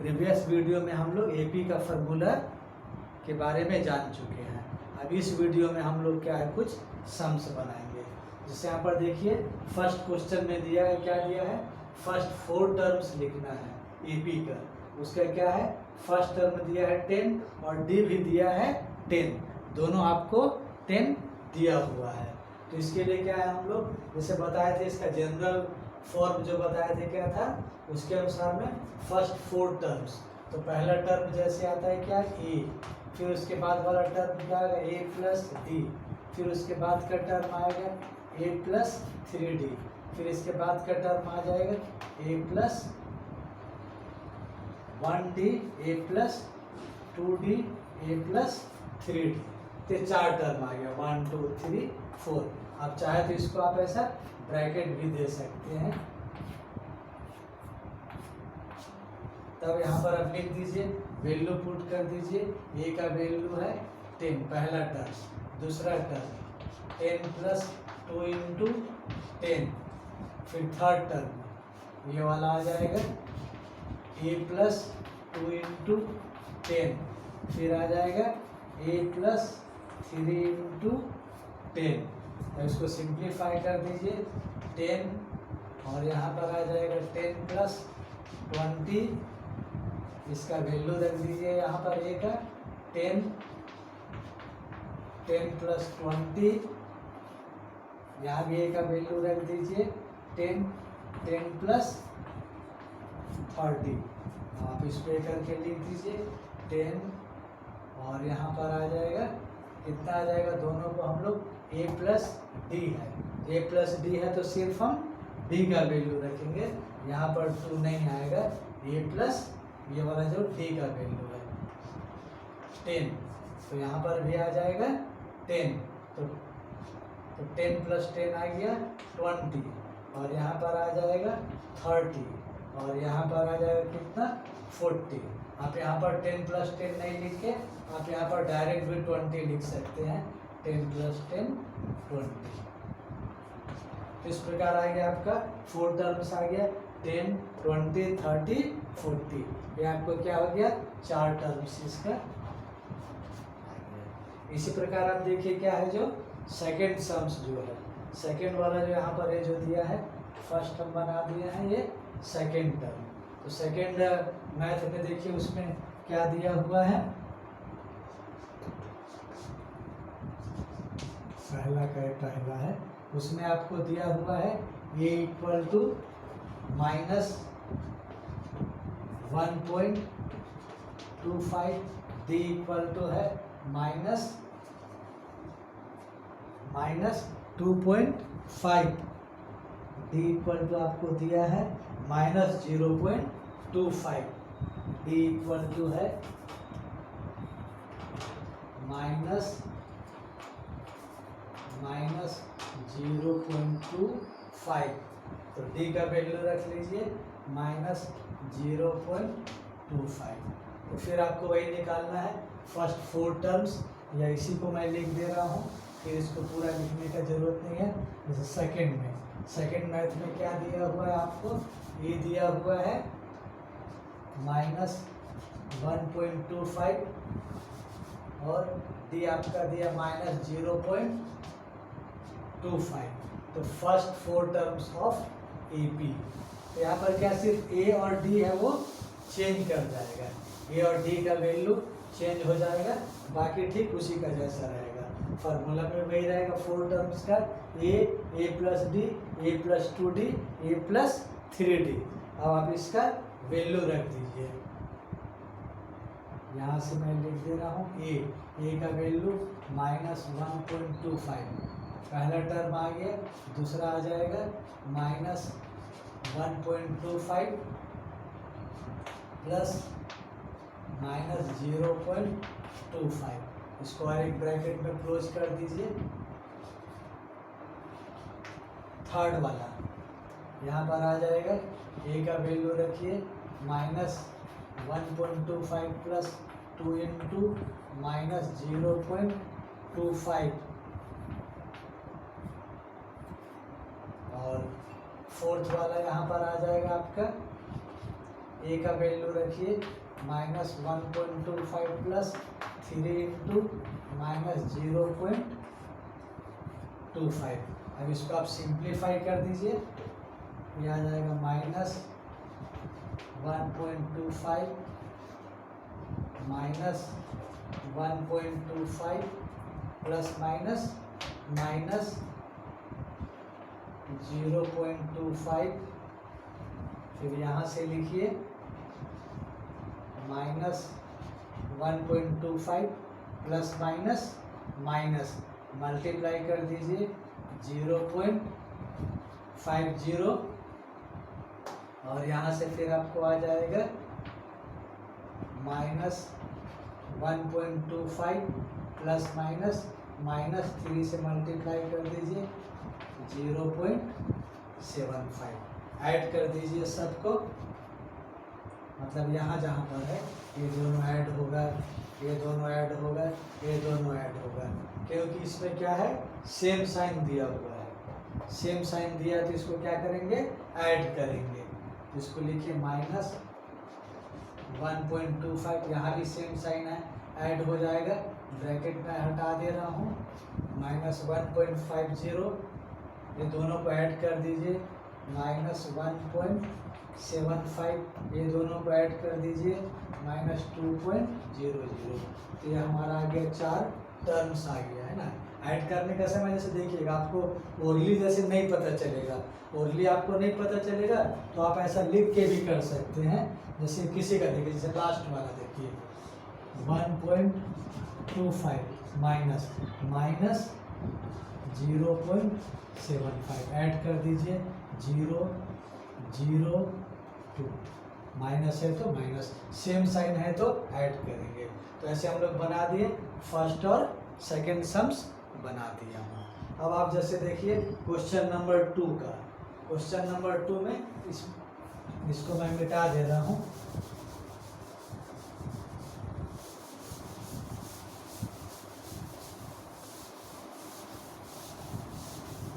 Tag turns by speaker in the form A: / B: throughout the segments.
A: Previous video में हम लोग एपी का फार्मूला के बारे में जान चुके हैं। अब इस वीडियो में हम लोग क्या है कुछ सम्स बनाएंगे। जैसे यहाँ पर देखिए फर्स्ट क्वेश्चन में दिया है, क्या दिया है, फर्स्ट 4 टर्म्स लिखना है एपी का। उसका क्या है, फर्स्ट टर्म दिया है 10 और डी भी दिया है 10, दोनों आपको 10 दिया हुआ है। तो इसके लिए क्या है, हम लोग जैसे बताए थे इसका जनरल फॉर्म जो बताए थे क्या था, उसके अनुसार में फर्स्ट 4 टर्म्स। तो पहला टर्म जैसे आता है क्या, ए, फिर उसके बाद वाला टर्म क्या आएगा, ए प्लस डी, फिर उसके बाद का टर्म आएगा ए प्लस 3d, फिर इसके बाद का टर्म आ जाएगा ए प्लस 1d, ए प्लस 2d, ए प्लस 3d। तो 4 टर्म आ गया, 1 2 3 4। आप चाहे तो इसको आप ऐसा ब्रैकेट भी दे सकते हैं। तब यहाँ पर आप लिख दीजिए, वैल्यू पुट कर दीजिए। ए का वैल्यू है 10 पहला टर्म, दूसरा टर्म 10 प्लस 2 इंटू 10, फिर थर्ड टर्म ये वाला आ जाएगा ए प्लस 2 इंटू 10, फिर आ जाएगा ए प्लस 3 इंटू 10। तो इसको सिंप्लीफाई कर दीजिए, 10 और यहाँ पर आ जाएगा 10 प्लस 20, इसका वैल्यू रख दीजिए यहाँ पर ए का 10 प्लस 20, यहाँ भी ए का वैल्यू रख दीजिए 10 प्लस 30। आप इस पे करके लिख दीजिए 10 और यहाँ पर आ जाएगा कितना आ जाएगा, दोनों को हम लोग ए प्लस डी है, ए प्लस डी है तो सिर्फ हम डी का वैल्यू रखेंगे, यहाँ पर 2 नहीं आएगा, ए प्लस ये वाला जो डी का वैल्यू है 10, तो यहाँ पर भी आ जाएगा 10, तो 10 प्लस 10 आ गया 20, और यहाँ पर आ जाएगा 30, और यहाँ पर आ जाएगा कितना 40। आप यहाँ पर 10 प्लस 10 नहीं लिख के आप यहाँ पर डायरेक्ट भी 20 लिख सकते हैं, 10 प्लस 10 20। इस प्रकार आ गया आपका 4 टर्म्स आ गया, 10 20 30 40। ये आपको क्या हो गया, 4 टर्म्स इसका। इसी प्रकार आप देखिए क्या है जो सेकेंड सम्स जो है, सेकेंड वाला जो यहाँ पर है जो दिया है, फर्स्ट टर्म बना दिया है ये सेकेंड टर्म। तो सेकेंड मैथ में देखिए उसमें क्या दिया हुआ है, पहला है उसमें आपको दिया हुआ है a equal to -1.25, d equal to है -2.5, d इक्वल टू आपको दिया है -0.25, d इक्वल टू है -0.25। तो d का वैल्यू रख लीजिए -0.25। तो फिर आपको वही निकालना है फर्स्ट 4 टर्म्स, या इसी को मैं लिख दे रहा हूँ, फिर इसको पूरा लिखने का जरूरत नहीं है। जैसे सेकेंड मैथ में क्या दिया हुआ है आपको, ये दिया हुआ है -1.25 और डी आपका दिया -0.25। तो फर्स्ट 4 टर्म्स ऑफ एपी। तो यहाँ पर क्या सिर्फ ए और डी है वो चेंज कर जाएगा, ए और डी का वैल्यू चेंज हो जाएगा, बाकी ठीक उसी का जैसा रहेगा। फार्मूला में वही रहेगा 4 टर्म्स का, ए प्लस डी, ए प्लस 2d, ए प्लस 3d। अब आप इसका वैल्यू रख दीजिए, यहाँ से मैं लिख दे रहा हूँ ए का वैल्यू -1.25, पहला टर्म आ गया, दूसरा आ जाएगा -1.25 प्लस -0.25, इसको और एक ब्रैकेट में क्लोज कर दीजिए। थर्ड वाला यहाँ पर आ जाएगा, ए का वैल्यू रखिए -1.25 प्लस 2 इंटू -0.25, और फोर्थ वाला यहाँ पर आ जाएगा आपका ए का वैल्यू रखिए -1.25 प्लस 3 इंटू -0.25। अब इसको आप सिंप्लीफाई कर दीजिए, ये आ जाएगा -1.25 -1.25 प्लस माइनस -0.25। फिर यहाँ से लिखिए -1.25 प्लस माइनस मल्टीप्लाई कर दीजिए 0.50 और यहाँ से फिर आपको आ जाएगा -1.25 प्लस -3 से मल्टीप्लाई कर दीजिए 0.75। ऐड कर दीजिए सबको, मतलब यहाँ जहाँ पर है ये दोनों ऐड होगा, ये दोनों ऐड होगा, ये दोनों ऐड होगा, क्योंकि इसमें क्या है सेम साइन दिया हुआ है। सेम साइन दिया तो इसको क्या करेंगे ऐड करेंगे, इसको लिखिए -1.25, यहाँ भी सेम साइन है ऐड हो जाएगा, ब्रैकेट में हटा दे रहा हूँ -1.50, ये दोनों को ऐड कर दीजिए -1.75, ये दोनों को ऐड कर दीजिए -2.00। तो ये हमारा आ गया 4 टर्म्स आ गया है ना। ऐड करने का समय जैसे देखिएगा, आपको ओरली जैसे नहीं पता चलेगा, ओरली आपको नहीं पता चलेगा तो आप ऐसा लिख के भी कर सकते हैं। जैसे किसी का देखिए, जैसे लास्ट वाला देखिए 1.25 माइनस 0.75 ऐड कर दीजिए 0.02, माइनस है तो माइनस, सेम साइन है तो ऐड करेंगे। तो ऐसे हम लोग बना दिए, फर्स्ट और सेकंड सम्स बना दिया। अब आप जैसे देखिए क्वेश्चन नंबर 2 का, क्वेश्चन नंबर 2 में इसको मैं मिटा दे रहा हूँ।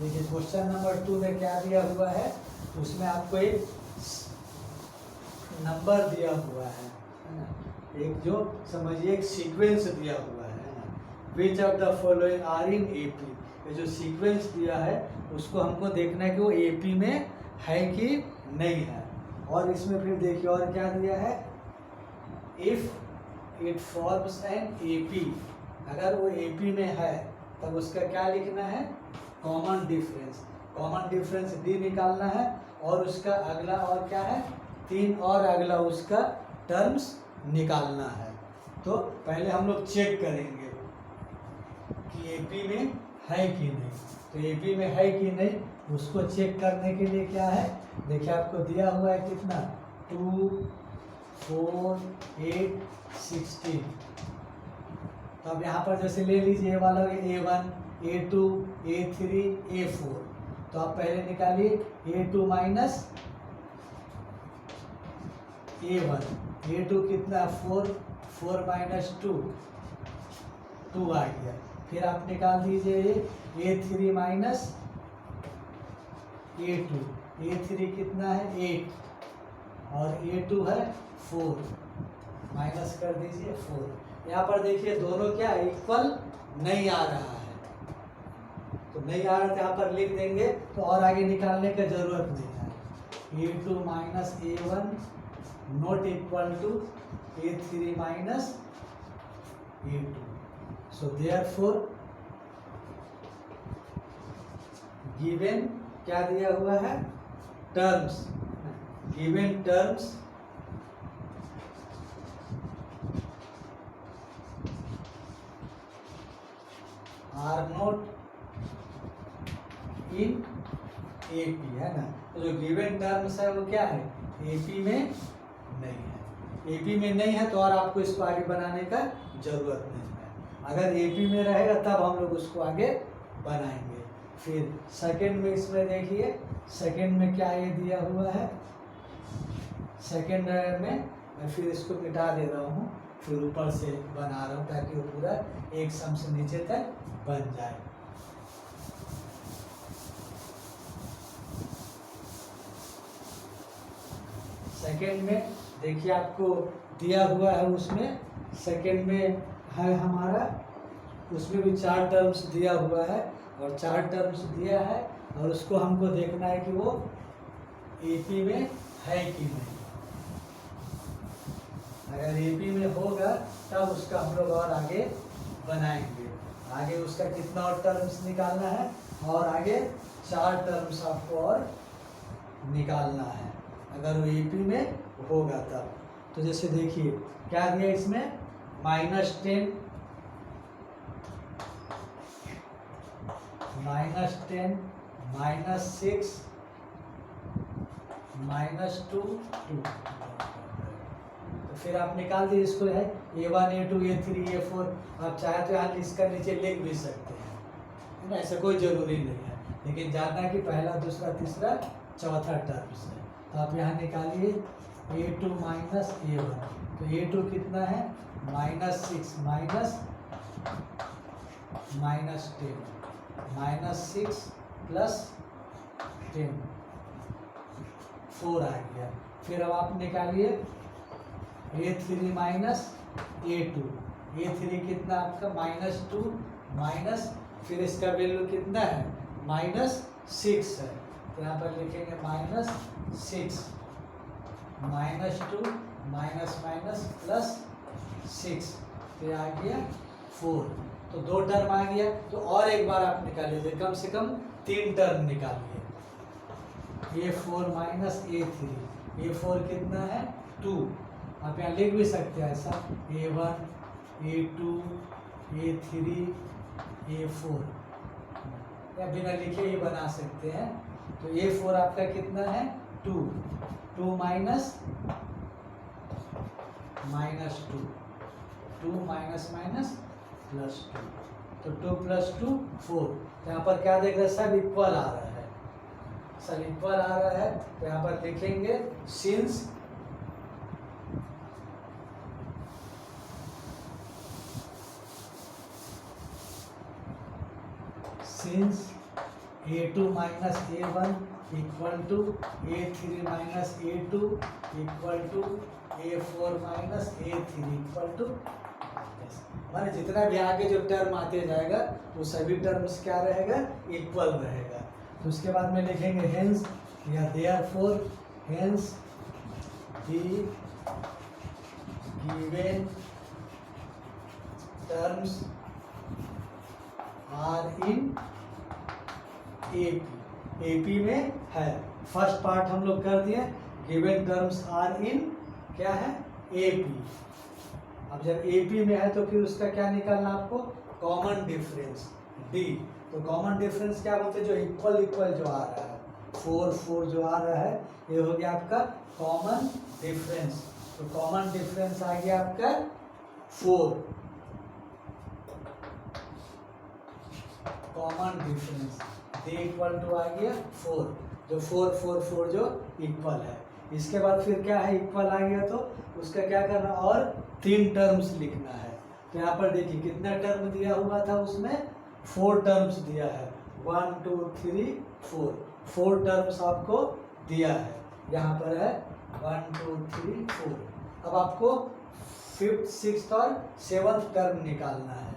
A: देखिए क्वेश्चन नंबर 2 में क्या दिया हुआ है, उसमें आपको एक नंबर दिया हुआ है ना, एक जो समझिए एक सीक्वेंस दिया हुआ है ना, which of the following are in AP. ये जो सीक्वेंस दिया है उसको हमको देखना है कि वो एपी में है कि नहीं है। और इसमें फिर देखिए और क्या दिया है, if it forms an AP, अगर वो एपी में है तब उसका क्या लिखना है, common difference. Common difference D निकालना है और उसका अगला और क्या है 3 और अगला उसका टर्म्स निकालना है। तो पहले हम लोग चेक करेंगे कि एपी में है कि नहीं। तो एपी में है कि नहीं उसको चेक करने के लिए क्या है, देखिए आपको दिया हुआ है कितना 2, 4, 8, 16। तो अब यहाँ पर जैसे ले लीजिए ये वाला A1, A2, A3, A4। तो आप पहले निकालिए A2 माइनस A1, A2 कितना 4, 4 माइनस 2 आ गया। फिर आप निकाल दीजिए A3 माइनस A2, A3 कितना है 8 और A2 है 4, माइनस कर दीजिए 4। यहाँ पर देखिए दोनों क्या इक्वल नहीं आ रहा है, तो नहीं आ रहा तो यहाँ पर लिख देंगे, तो और आगे निकालने का जरूरत नहीं है। A2 minus A1 not equal to A3 minus A2। So therefore given क्या दिया हुआ है, terms, given terms are not in AP, है ना। तो जो गिवन टर्म्स है वो क्या है, एपी में नहीं है। एपी में नहीं है तो और आपको इसको आगे बनाने का जरूरत नहीं है। अगर एपी में रहेगा तब हम लोग उसको आगे बनाएंगे। फिर सेकंड में इसमें देखिए, सेकंड में क्या ये दिया हुआ है, सेकंड में मैं फिर इसको मिटा दे रहा हूँ, फिर ऊपर से बना रहा हूँ ताकि वो पूरा एक सम से नीचे तक बन जाए। सेकंड में देखिए आपको दिया हुआ है, उसमें सेकंड में है हमारा, उसमें भी 4 टर्म्स दिया हुआ है और 4 टर्म्स दिया है, और उसको हमको देखना है कि वो एपी में है कि नहीं। अगर एपी में होगा तब उसका हम लोग और आगे बनाएंगे। आगे उसका कितना और टर्म्स निकालना है, और आगे 4 टर्म्स आपको और निकालना है अगर वो एपी में होगा तब। तो जैसे देखिए क्या दिया इसमें, -10 -10 -6 -2 2। तो फिर आप निकाल दिए इसको, है A1 A2 A3 A4। आप चाहे तो यहाँ इसका नीचे लिख भी सकते हैं, है ना, ऐसा कोई जरूरी नहीं है, लेकिन जानना है कि पहला दूसरा तीसरा चौथा टर्म्स है। तो आप यहाँ निकालिए A2 माइनस A1। तो A2 कितना है, -6 -10 -6 + 10 4 आ गया। फिर अब आप निकालिए A3 माइनस A2। A3 कितना आपका -2 माइनस, फिर इसका वैल्यू कितना है, -6 है। तो यहाँ पर लिखेंगे -6 -2 माइनस +6, तो आ गया 4। तो 2 टर्म आ गया। तो और एक बार आप निकाल लीजिए, कम से कम 3 टर्म निकालिए। A4 माइनस A3, A4 कितना है 2, आप यहाँ लिख भी सकते हैं ऐसा, A1 A2 A3 A4, या बिना लिखे ही बना सकते हैं। तो A4 आपका कितना है 2 माइनस -2 2 माइनस +2, तो 2 + 2 4। तो यहाँ पर क्या देख रहे हैं, सब इक्वल आ रहा है, सब इक्वल आ रहा है। तो यहाँ पर लिखेंगे since A2 minus A1 equal to A3 minus A2 equal to A4 minus A3 equal to, माने जितना भी आगे जो टर्म आते जाएगा वो सभी टर्म्स क्या रहेगा, इक्वल रहेगा। तो उसके बाद में लिखेंगे हेंस या therefore hence the given terms are in AP. AP में है, फर्स्ट पार्ट हम लोग कर दिए, गिवन टर्म्स आर इन क्या है, एपी। अब जब एपी में है तो फिर उसका क्या निकालना आपको, कॉमन डिफरेंस डी। तो कॉमन डिफरेंस क्या बोलते हैं, जो इक्वल इक्वल जो आ रहा है, 4 4 जो आ रहा है, ये हो गया आपका कॉमन डिफरेंस। तो कॉमन डिफरेंस आ गया आपका 4, common difference D equal to आ गया 4, जो 4 4 4 जो इक्वल है। इसके बाद फिर क्या है, इक्वल आ गया तो उसका क्या करना, और 3 टर्म्स लिखना है। तो यहाँ पर देखिए कितना टर्म दिया हुआ था, उसमें 4 टर्म्स दिया है, 1 2 3 4, 4 टर्म्स आपको दिया है। यहाँ पर है 1 2 3 4। अब आपको 5th 6th और 7th टर्म निकालना है।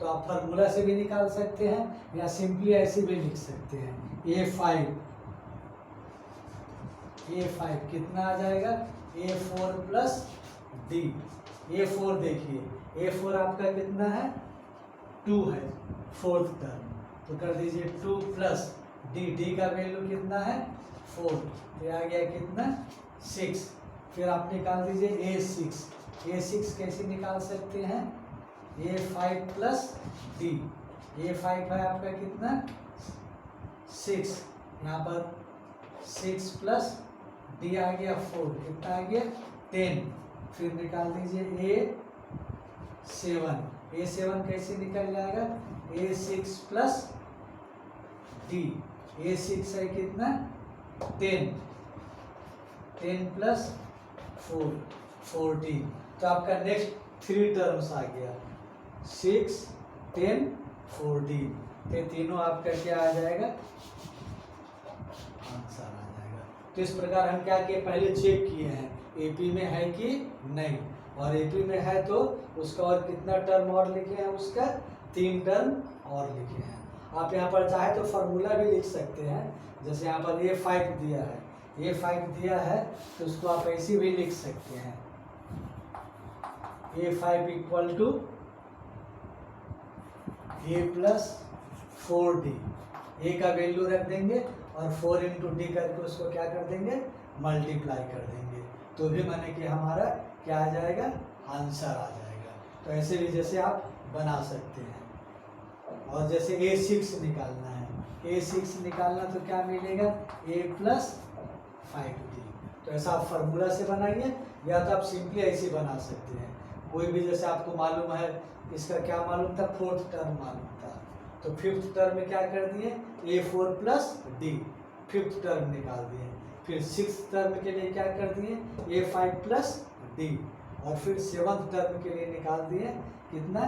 A: तो आप फार्मूला से भी निकाल सकते हैं या सिंपली ऐसे भी लिख सकते हैं। A5 कितना आ जाएगा, A4 प्लस D। A4 देखिए, A4 आपका कितना है 2 है, 4th टर्म, तो कर दीजिए 2 प्लस D। D का वैल्यू कितना है 4, तो आ गया कितना 6। फिर आप निकाल दीजिए A6। A6 कैसे निकाल सकते हैं, A5 प्लस D। A5 है आपका कितना 6, यहाँ पर 6 प्लस D आ गया 4, कितना आ गया 10। फिर निकाल दीजिए A7। A7 कैसे निकल जाएगा, A6 प्लस D। A6 है कितना 10, 10 प्लस 4 14। तो आपका नेक्स्ट 3 टर्म्स आ गया, 6 10 14। ये तीनों आपका क्या आ जाएगा, आंसर आ जाएगा। तो इस प्रकार हम क्या किए, पहले चेक किए हैं एपी में है कि नहीं, और एपी में है तो उसका और कितना टर्म और लिखे हैं, उसका 3 टर्म और लिखे हैं। आप यहाँ पर चाहे तो फॉर्मूला भी लिख सकते हैं, जैसे यहाँ पर A5 दिया है, A5 दिया है तो उसको आप ऐसे भी लिख सकते हैं, A5 equal to A plus 4D। A का वैल्यू रख देंगे और 4 इंटू डी करके उसको क्या कर देंगे, मल्टीप्लाई कर देंगे, तो भी माने कि हमारा क्या आ जाएगा, आंसर आ जाएगा। तो ऐसे भी जैसे आप बना सकते हैं। और जैसे A6 निकालना है, A6 निकालना तो क्या मिलेगा, A प्लस 5D। तो ऐसा आप फार्मूला से बनाइए, या तो आप सिंपली ऐसे बना सकते हैं। कोई भी जैसे आपको मालूम है, इसका क्या मालूम था, 4th टर्म मालूम था, तो 5th टर्म में क्या कर दिए, A4 plus D, 5th term निकाल दिए। फिर 6th टर्म के लिए क्या कर दिए, A5 प्लस D, और फिर 7th टर्म के लिए निकाल दिए कितना,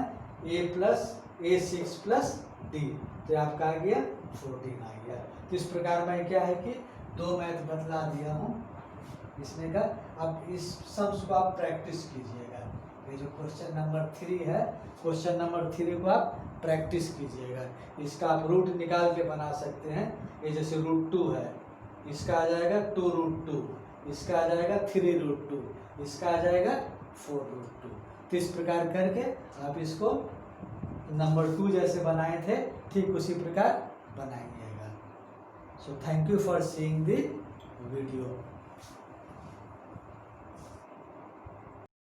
A: A6 प्लस D, तो आपका आ गया 14 आ गया। तो इस प्रकार मैं क्या है कि 2 मैथ बतला दिया हूँ इसमें का। अब इस सम्स को आप प्रैक्टिस कीजिएगा। ये जो क्वेश्चन नंबर 3 है, क्वेश्चन नंबर 3 को आप प्रैक्टिस कीजिएगा। इसका आप रूट निकाल के बना सकते हैं। ये जैसे √2 है, इसका आ जाएगा 2√2, इसका आ जाएगा 3√2, इसका आ जाएगा 4√2। तो इस प्रकार करके आप इसको नंबर 2 जैसे बनाए थे ठीक उसी प्रकार बनाइएगा। So thank you for seeing the video.